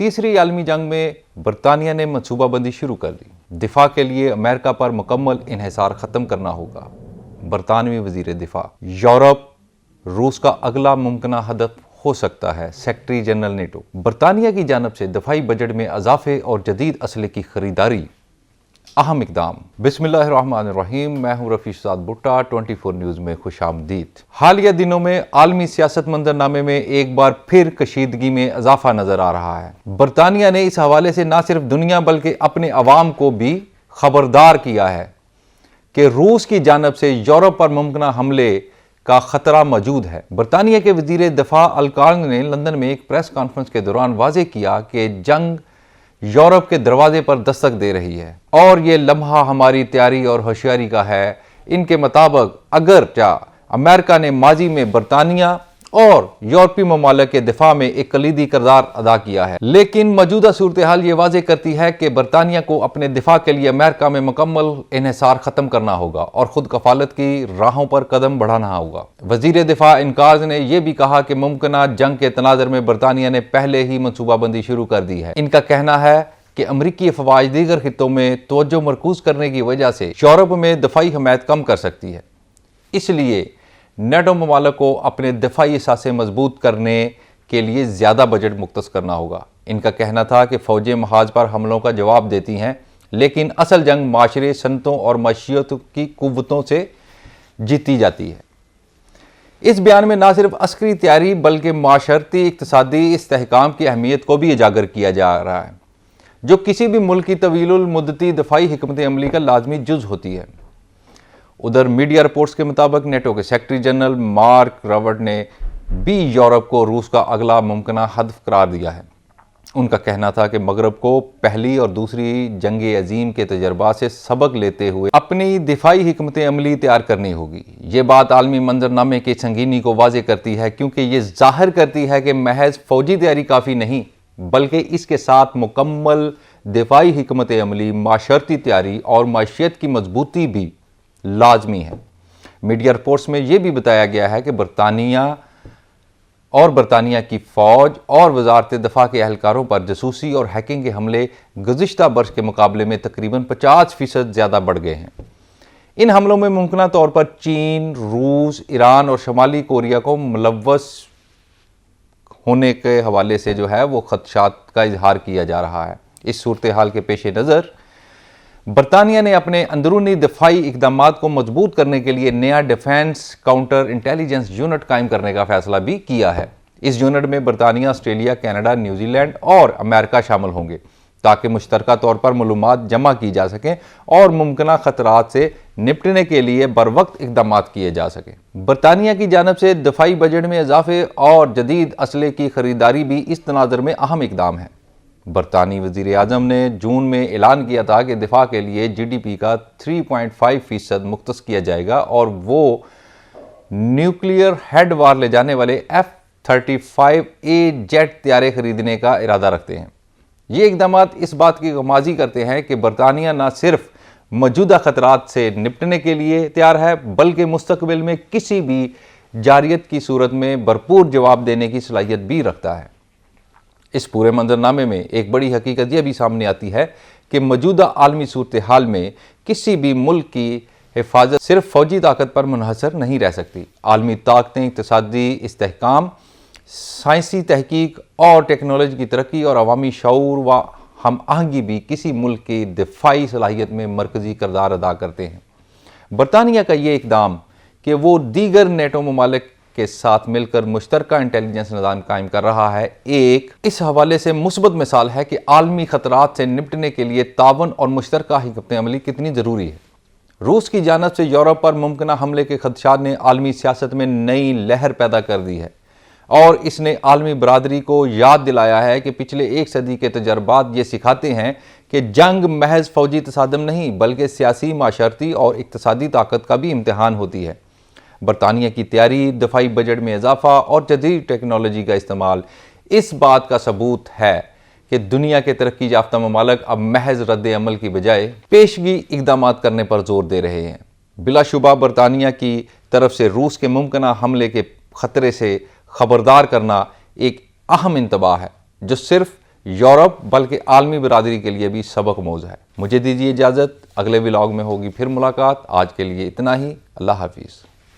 تیسری عالمی جنگ میں برطانیہ نے منصوبہ بندی شروع کر دی۔ دفاع کے لیے امریکہ پر مکمل انحصار ختم کرنا ہوگا۔ برطانوی وزیر دفاع: یورپ روس کا اگلا ممکنہ ہدف ہو سکتا ہے۔ سیکرٹری جنرل نیٹو: برطانیہ کی جانب سے دفاعی بجٹ میں اضافے اور جدید اسلحے کی خریداری اہم اقدام۔ بسم اللہ الرحمن الرحیم، میں ہوں رفیع شہزاد بھٹا، 24 نیوز میں خوش آمدید۔ حالیہ دنوں میں عالمی سیاست منظرنامے میں ایک بار پھر کشیدگی میں اضافہ نظر آ رہا ہے۔ برطانیہ نے اس حوالے سے نہ صرف دنیا بلکہ اپنے عوام کو بھی خبردار کیا ہے کہ روس کی جانب سے یورپ پر ممکنہ حملے کا خطرہ موجود ہے۔ برطانیہ کے وزیر دفاع الکارن نے لندن میں ایک پریس کانفرنس کے دوران واضح کیا کہ جنگ یورپ کے دروازے پر دستک دے رہی ہے اور یہ لمحہ ہماری تیاری اور ہوشیاری کا ہے۔ ان کے مطابق اگرچہ امریکہ نے ماضی میں برطانیہ اور یورپی ممالک کے دفاع میں ایک کلیدی کردار ادا کیا ہے، لیکن موجودہ صورتحال یہ واضح کرتی ہے کہ برطانیہ کو اپنے دفاع کے لیے امریکہ میں مکمل انحصار ختم کرنا ہوگا اور خود کفالت کی راہوں پر قدم بڑھانا ہوگا۔ وزیر دفاع انکارز نے یہ بھی کہا کہ ممکنہ جنگ کے تناظر میں برطانیہ نے پہلے ہی منصوبہ بندی شروع کر دی ہے۔ ان کا کہنا ہے کہ امریکی افواج دیگر خطوں میں توجہ مرکوز کرنے کی وجہ سے یورپ میں دفاعی حمایت کم کر سکتی ہے، اس لیے نیٹو ممالک کو اپنے دفاعی اثاثے مضبوط کرنے کے لیے زیادہ بجٹ مختص کرنا ہوگا۔ ان کا کہنا تھا کہ فوجیں محاذ پر حملوں کا جواب دیتی ہیں، لیکن اصل جنگ معاشرے، صنعتوں اور معیشت کی قوتوں سے جیتی جاتی ہے۔ اس بیان میں نہ صرف عسکری تیاری بلکہ معاشرتی اقتصادی استحکام کی اہمیت کو بھی اجاگر کیا جا رہا ہے، جو کسی بھی ملک کی طویل المدتی دفاعی حکمت عملی کا لازمی جز ہوتی ہے۔ ادھر میڈیا رپورٹس کے مطابق نیٹو کے سیکرٹری جنرل مارک روٹ نے بھی یورپ کو روس کا اگلا ممکنہ ہدف قرار دیا ہے۔ ان کا کہنا تھا کہ مغرب کو پہلی اور دوسری جنگ عظیم کے تجربات سے سبق لیتے ہوئے اپنی دفاعی حکمت عملی تیار کرنی ہوگی۔ یہ بات عالمی منظرنامے کی سنگینی کو واضح کرتی ہے، کیونکہ یہ ظاہر کرتی ہے کہ محض فوجی تیاری کافی نہیں، بلکہ اس کے ساتھ مکمل دفاعی حکمت عملی، معاشرتی تیاری اور معیشت کی مضبوطی بھی لازمی ہے۔ میڈیا رپورٹس میں یہ بھی بتایا گیا ہے کہ برطانیہ کی فوج اور وزارت دفاع کے اہلکاروں پر جاسوسی اور ہیکنگ کے حملے گزشتہ برس کے مقابلے میں تقریباً 50% زیادہ بڑھ گئے ہیں۔ ان حملوں میں ممکنہ طور پر چین، روس، ایران اور شمالی کوریا کو ملوث ہونے کے حوالے سے وہ خدشات کا اظہار کیا جا رہا ہے۔ اس صورتحال کے پیش نظر برطانیہ نے اپنے اندرونی دفاعی اقدامات کو مضبوط کرنے کے لیے نیا ڈیفنس کاؤنٹر انٹیلیجنس یونٹ قائم کرنے کا فیصلہ بھی کیا ہے۔ اس یونٹ میں برطانیہ، آسٹریلیا، کینیڈا، نیوزی لینڈ اور امریکہ شامل ہوں گے تاکہ مشترکہ طور پر معلومات جمع کی جا سکیں اور ممکنہ خطرات سے نپٹنے کے لیے بروقت اقدامات کیے جا سکیں۔ برطانیہ کی جانب سے دفاعی بجٹ میں اضافے اور جدید اسلحے کی خریداری بھی اس تناظر میں اہم اقدام ہے۔ برطانوی وزیر اعظم نے جون میں اعلان کیا تھا کہ دفاع کے لیے جی ڈی پی کا 3.5% مختص کیا جائے گا اور وہ نیوکلیئر ہیڈ وار لے جانے والے F-35A جیٹ طیارے خریدنے کا ارادہ رکھتے ہیں۔ یہ اقدامات اس بات کی غمازی کرتے ہیں کہ برطانیہ نہ صرف موجودہ خطرات سے نپٹنے کے لیے تیار ہے بلکہ مستقبل میں کسی بھی جارحیت کی صورت میں بھرپور جواب دینے کی صلاحیت بھی رکھتا ہے۔ اس پورے منظرنامے میں ایک بڑی حقیقت یہ بھی سامنے آتی ہے کہ موجودہ عالمی صورتحال میں کسی بھی ملک کی حفاظت صرف فوجی طاقت پر منحصر نہیں رہ سکتی۔ عالمی طاقتیں اقتصادی استحکام، سائنسی تحقیق اور ٹیکنالوجی کی ترقی اور عوامی شعور و ہم آہنگی بھی کسی ملک کی دفاعی صلاحیت میں مرکزی کردار ادا کرتے ہیں۔ برطانیہ کا یہ اقدام کہ وہ دیگر نیٹو ممالک کے ساتھ مل کر مشترکہ انٹیلیجنس نظام قائم کر رہا ہے، ایک اس حوالے سے مثبت مثال ہے کہ عالمی خطرات سے نپٹنے کے لیے تعاون اور مشترکہ حکمت عملی کتنی ضروری ہے۔ روس کی جانب سے یورپ پر ممکنہ حملے کے خدشات نے عالمی سیاست میں نئی لہر پیدا کر دی ہے اور اس نے عالمی برادری کو یاد دلایا ہے کہ پچھلے ایک صدی کے تجربات یہ سکھاتے ہیں کہ جنگ محض فوجی تصادم نہیں بلکہ سیاسی، معاشرتی اور اقتصادی طاقت کا بھی امتحان ہوتی ہے۔ برطانیہ کی تیاری، دفاعی بجٹ میں اضافہ اور جدید ٹیکنالوجی کا استعمال اس بات کا ثبوت ہے کہ دنیا کے ترقی یافتہ ممالک اب محض رد عمل کی بجائے پیشگی اقدامات کرنے پر زور دے رہے ہیں۔ بلا شبہ برطانیہ کی طرف سے روس کے ممکنہ حملے کے خطرے سے خبردار کرنا ایک اہم انتباہ ہے جو صرف یورپ بلکہ عالمی برادری کے لیے بھی سبق موز ہے۔ مجھے دیجیے اجازت، اگلے ولاگ میں ہوگی پھر ملاقات۔ آج کے لیے اتنا ہی، اللہ حافظ۔